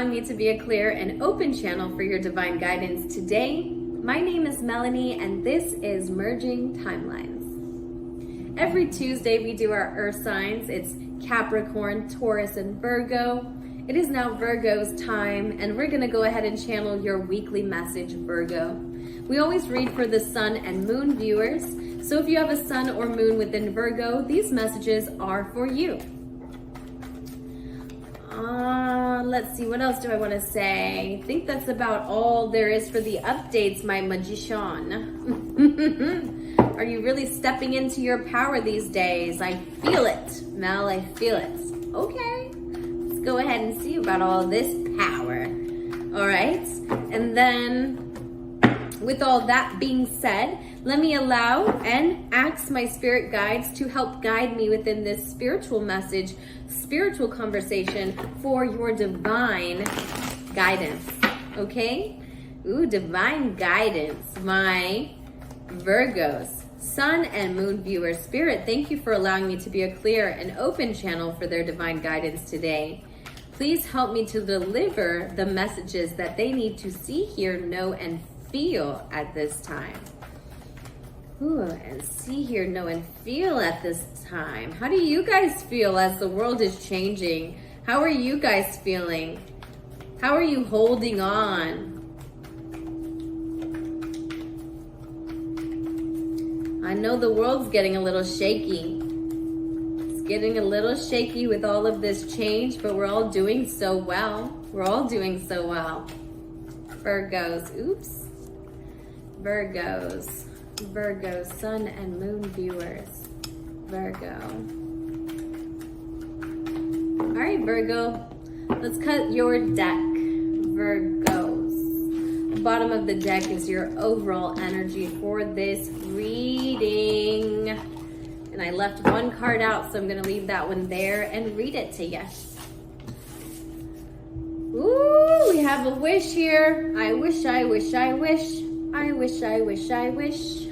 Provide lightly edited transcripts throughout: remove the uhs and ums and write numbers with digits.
allowing me to be a clear and open channel for your divine guidance today. My name is Melanie, and this is Merging Timelines. Every Tuesday, we do our earth signs. It's Capricorn, Taurus, and Virgo. It is now Virgo's time, and we're going to go ahead and channel your weekly message, Virgo. We always read for the sun and moon viewers, so if you have a sun or moon within Virgo, these messages are for you. Let's see, what else do I want to say? I think that's about all there is for the updates, my magician. Are you really stepping into your power these days? I feel it, Mel, I feel it. Okay, let's go ahead and see about all this power. All right, and then with all that being said, let me allow and ask my spirit guides to help guide me within this spiritual message, spiritual conversation for your divine guidance, okay? Ooh, divine guidance, my Virgos, sun and moon viewers. Spirit, thank you for allowing me to be a clear and open channel for their divine guidance today. Please help me to deliver the messages that they need to see, hear, know, and feel at this time. Ooh, and see, hear, know, and feel at this time. How do you guys feel as the world is changing? How are you guys feeling? How are you holding on? I know the world's getting a little shaky. It's getting a little shaky with all of this change, but we're all doing so well. We're all doing so well. Virgos, oops. Virgos, sun and moon viewers, Virgo. All right, Virgo, let's cut your deck, Virgos. The bottom of the deck is your overall energy for this reading. And I left one card out, so I'm gonna leave that one there and read it to you. Ooh, we have a wish here. I wish, I wish, I wish. I wish, I wish, I wish.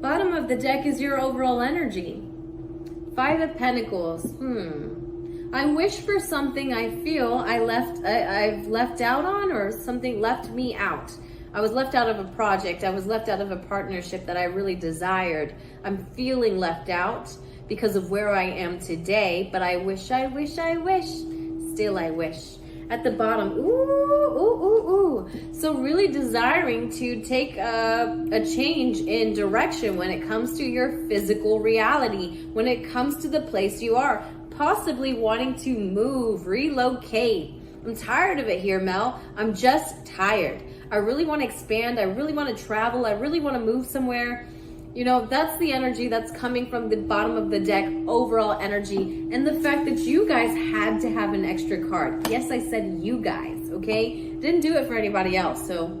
Bottom of the deck is your overall energy. 5 of Pentacles. I wish for something I feel I've left out on, or something left me out. I was left out of a project. I was left out of a partnership that I really desired. I'm feeling left out because of where I am today, but I wish, I wish, I wish. Still I wish. At the bottom, ooh. So really desiring to take a change in direction when it comes to your physical reality, when it comes to the place you are, possibly wanting to move, relocate. I'm tired of it here, Mel. I'm just tired. I really want to expand. I really want to travel. I really want to move somewhere. You know, that's the energy that's coming from the bottom of the deck, overall energy, and the fact that you guys had to have an extra card. Yes, I said you guys, okay? Didn't do it for anybody else, so.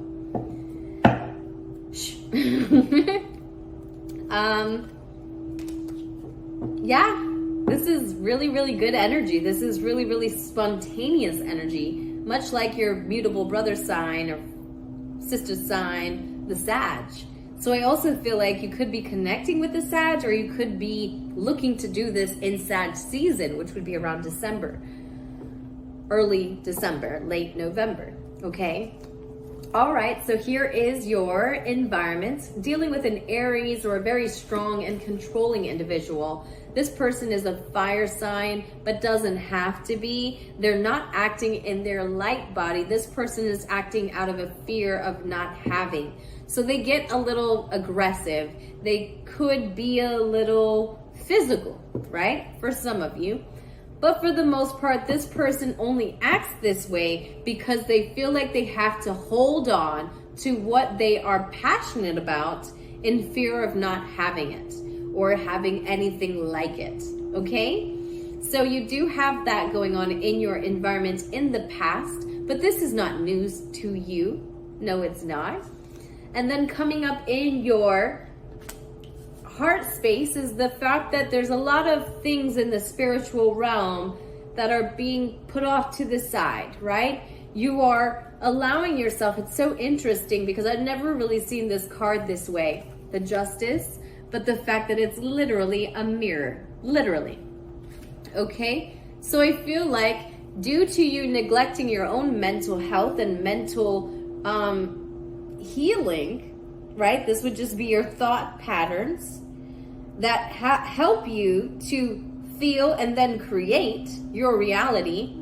Shh. Yeah, this is really, really good energy. This is really, really spontaneous energy, much like your mutable brother sign or sister sign, the Sag. So I also feel like you could be connecting with the Sag, or you could be looking to do this in Sag season, which would be around December, early December, late November, okay? All right, so here is your environment. Dealing with an Aries or a very strong and controlling individual. This person is a fire sign, but doesn't have to be. They're not acting in their light body. This person is acting out of a fear of not having. So they get a little aggressive. They could be a little physical, right? For some of you. But for the most part, this person only acts this way because they feel like they have to hold on to what they are passionate about in fear of not having it or having anything like it, okay? So you do have that going on in your environment in the past, but this is not news to you. No, it's not. And then coming up in your heart space is the fact that there's a lot of things in the spiritual realm that are being put off to the side, right? You are allowing yourself, it's so interesting because I've never really seen this card this way, the Justice, but the fact that it's literally a mirror, literally, okay? So I feel like due to you neglecting your own mental health and mental healing, right? This would just be your thought patterns that help you to feel and then create your reality.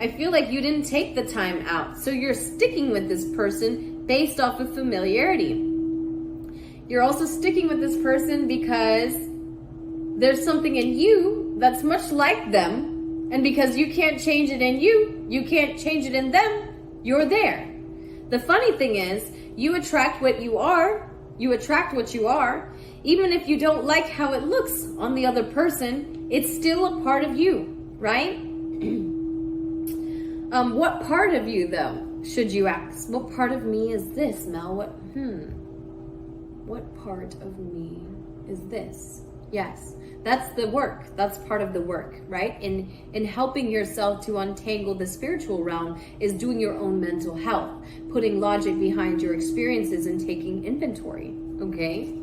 I feel like you didn't take the time out. So you're sticking with this person based off of familiarity. You're also sticking with this person because there's something in you that's much like them. And because you can't change it in you, you can't change it in them, you're there. The funny thing is, you attract what you are. You attract what you are. Even if you don't like how it looks on the other person, it's still a part of you, right? What part of you, though, should you ask? What part of me is this, Mel? What part of me is this? Yes, that's the work. That's part of the work, right? In helping yourself to untangle the spiritual realm is doing your own mental health, putting logic behind your experiences and taking inventory, okay?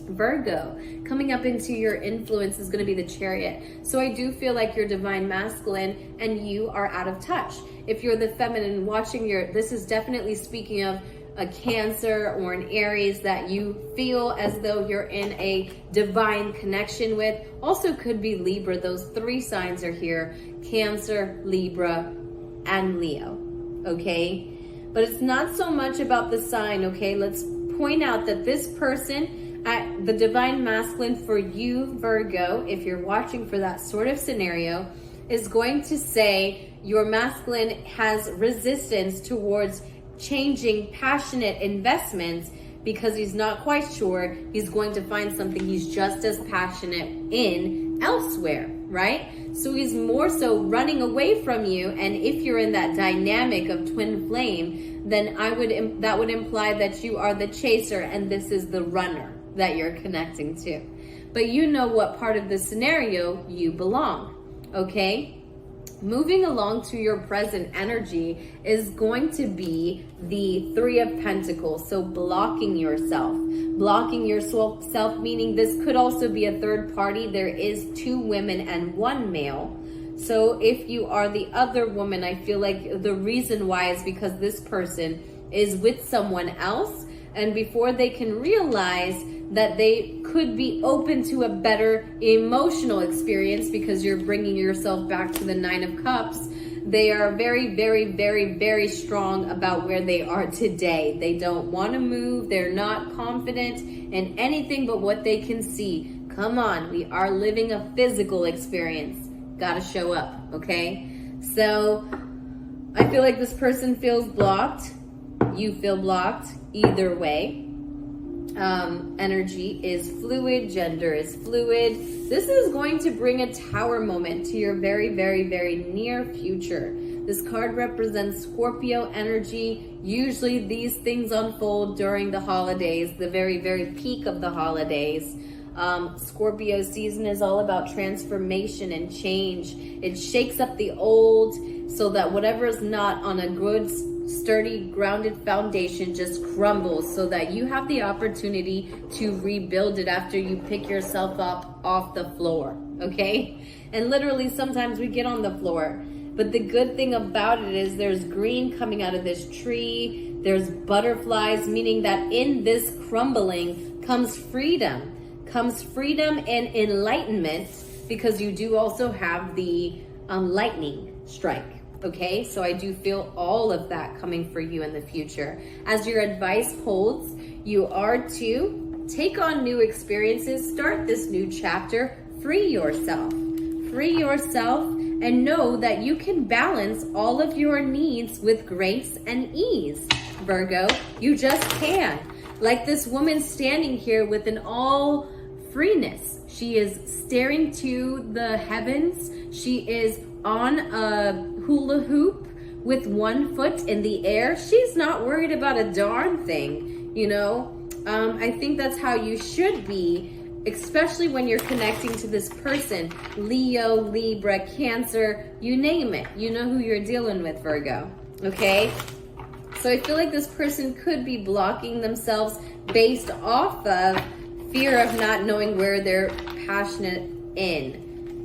Virgo, coming up into your influence is going to be the Chariot. So I do feel like you're divine masculine and you are out of touch. If you're the feminine watching this is definitely speaking of a Cancer or an Aries that you feel as though you're in a divine connection with. Also could be Libra. Those 3 signs are here: Cancer, Libra, and Leo. Okay? But it's not so much about the sign, okay? Let's point out that this person, at the divine masculine for you, Virgo, if you're watching for that sort of scenario, is going to say your masculine has resistance towards changing passionate investments because he's not quite sure he's going to find something he's just as passionate in elsewhere, right? So he's more so running away from you. And if you're in that dynamic of twin flame, then that would imply that you are the chaser and this is the runner that you're connecting to. But you know what part of the scenario you belong, okay? Moving along to your present energy is going to be the 3 of Pentacles. So blocking yourself meaning this could also be a third party. There is 2 women and 1 male. So if you are the other woman, I feel like the reason why is because this person is with someone else, and before they can realize that they could be open to a better emotional experience, because you're bringing yourself back to the 9 of Cups, they are very, very, very, very strong about where they are today. They don't want to move. They're not confident in anything but what they can see. Come on, we are living a physical experience. Gotta show up, okay? So I feel like this person feels blocked. You feel blocked. Either way. Energy is fluid, gender is fluid. This is going to bring a tower moment to your very, very, very near future. This card represents Scorpio energy. Usually these things unfold during the holidays, the very, very peak of the holidays. Scorpio season is all about transformation and change. It shakes up the old so that whatever is not on a good, sturdy, grounded foundation just crumbles, so that you have the opportunity to rebuild it after you pick yourself up off the floor, okay? And literally sometimes we get on the floor, but the good thing about it is there's green coming out of this tree, there's butterflies, meaning that in this crumbling comes freedom and enlightenment, because you do also have the lightning strike. Okay, so I do feel all of that coming for you in the future. As your advice holds, you are to take on new experiences, start this new chapter, free yourself, and know that you can balance all of your needs with grace and ease, Virgo. You just can. Like this woman standing here with an all freeness. She is staring to the heavens. She is on a hula hoop with 1 foot in the air. She's not worried about a darn thing, you know? I think that's how you should be, especially when you're connecting to this person. Leo, Libra, Cancer, you name it. You know who you're dealing with, Virgo, okay? So I feel like this person could be blocking themselves based off of fear of not knowing where they're passionate in.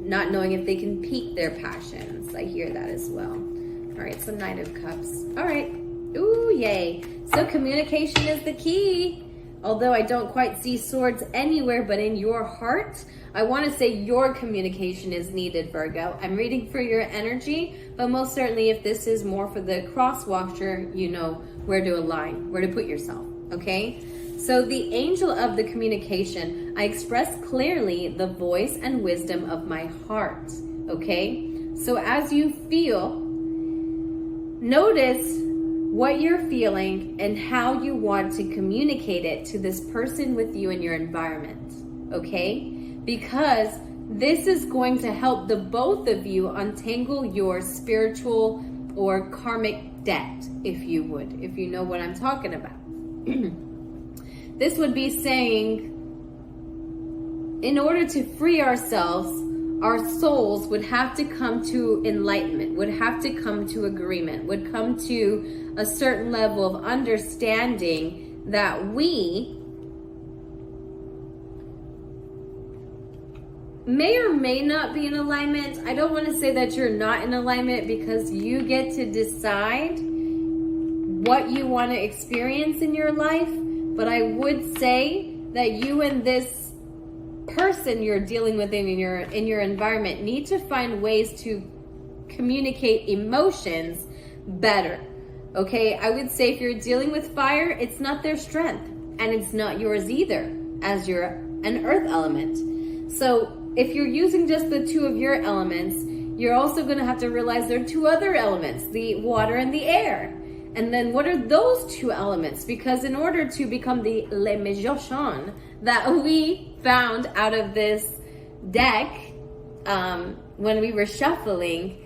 not knowing if they can pique their passions. I hear that as well. All right, so Knight of Cups. All right. Ooh, yay. So communication is the key. Although I don't quite see swords anywhere but in your heart, I want to say your communication is needed, Virgo. I'm reading for your energy, but most certainly if this is more for the cross-watcher, you know where to align, where to put yourself, okay? So the angel of the communication, I express clearly the voice and wisdom of my heart, okay? So as you feel, notice what you're feeling and how you want to communicate it to this person with you in your environment, okay? Because this is going to help the both of you untangle your spiritual or karmic debt, if you know what I'm talking about. This would be saying, in order to free ourselves, our souls would have to come to enlightenment, would have to come to agreement, would come to a certain level of understanding that we may or may not be in alignment. I don't want to say that you're not in alignment, because you get to decide what you want to experience in your life. But I would say that you and this person you're dealing with in your environment need to find ways to communicate emotions better. Okay, I would say if you're dealing with fire, it's not their strength, and it's not yours either, as you're an earth element. So if you're using just the two of your elements, you're also going to have to realize there are two other elements, the water and the air. And then what are those two elements? Because in order to become the Le Magician that we found out of this deck when we were shuffling,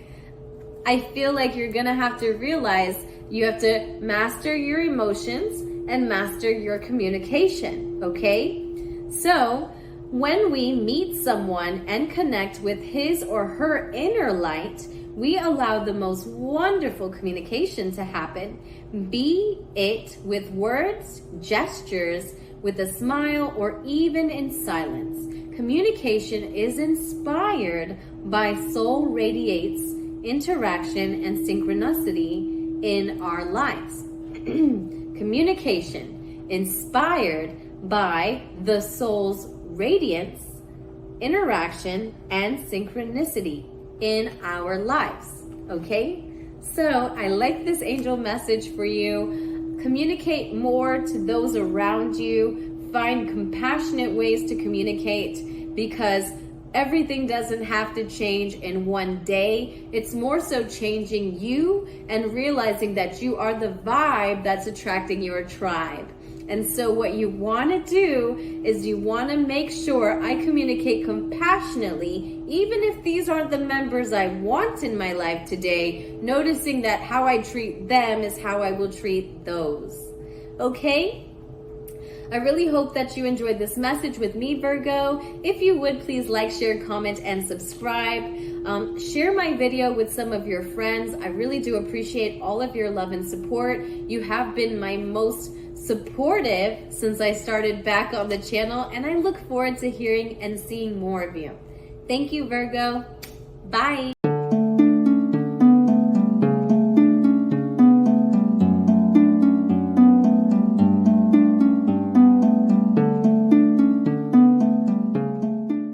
I feel like you're going to have to realize you have to master your emotions and master your communication, okay? So when we meet someone and connect with his or her inner light, we allow the most wonderful communication to happen, be it with words, gestures, with a smile, or even in silence. Communication is inspired by soul radiates interaction and synchronicity in our lives. Communication inspired by the soul's radiance, interaction, and synchronicity in our lives, okay? So I like this angel message for you. Communicate more to those around you. Find compassionate ways to communicate, because everything doesn't have to change in one day. It's more so changing you and realizing that you are the vibe that's attracting your tribe. And so what you want to do is you want to make sure I communicate compassionately, even if these aren't the members I want in my life today, noticing that how I treat them is how I will treat those. Okay? I really hope that you enjoyed this message with me, Virgo. If you would, please like, share, comment, and subscribe. Share my video with some of your friends. I really do appreciate all of your love and support. You have been my most supportive since I started back on the channel, and I look forward to hearing and seeing more of you. Thank you, Virgo. Bye.